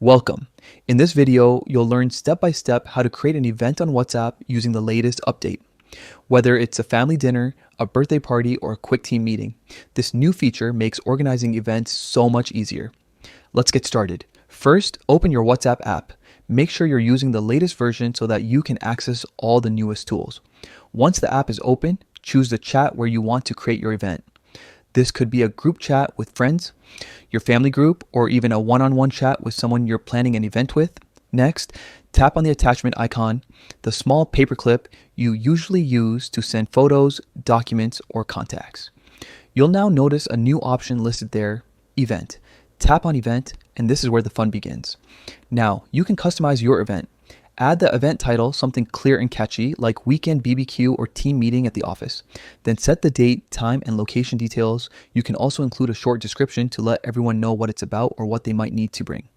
Welcome. In this video, you'll learn step by step how to create an event on WhatsApp using the latest update. Whether it's a family dinner, a birthday party, or a quick team meeting, this new feature makes organizing events so much easier. Let's get started. First, open your WhatsApp app. Make sure you're using the latest version so that you can access all the newest tools. Once the app is open, choose the chat where you want to create your event. This could be a group chat with friends, your family group, or even a one-on-one chat with someone you're planning an event with. Next, tap on the attachment icon, the small paperclip you usually use to send photos, documents, or contacts. You'll now notice a new option listed there, Event. Tap on Event, and this is where the fun begins. Now, you can customize your event. Add the event title, something clear and catchy, like Weekend BBQ or Team Meeting at the office. Then set the date, time, and location details. You can also include a short description to let everyone know what it's about or what they might need to bring.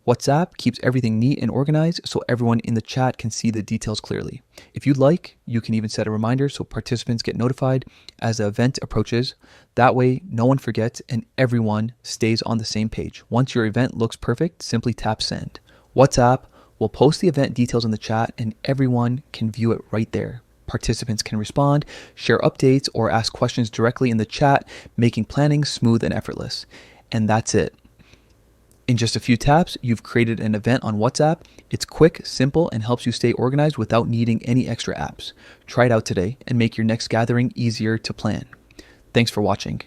WhatsApp keeps everything neat and organized so everyone in the chat can see the details clearly. If you'd like, you can even set a reminder so participants get notified as the event approaches. That way, no one forgets and everyone stays on the same page. Once your event looks perfect, simply tap Send. WhatsApp will post the event details in the chat and everyone can view it right there. Participants can respond, share updates, or ask questions directly in the chat, making planning smooth and effortless. And that's it. In just a few taps, you've created an event on WhatsApp. It's quick, simple, and helps you stay organized without needing any extra apps. Try it out today and make your next gathering easier to plan. Thanks for watching.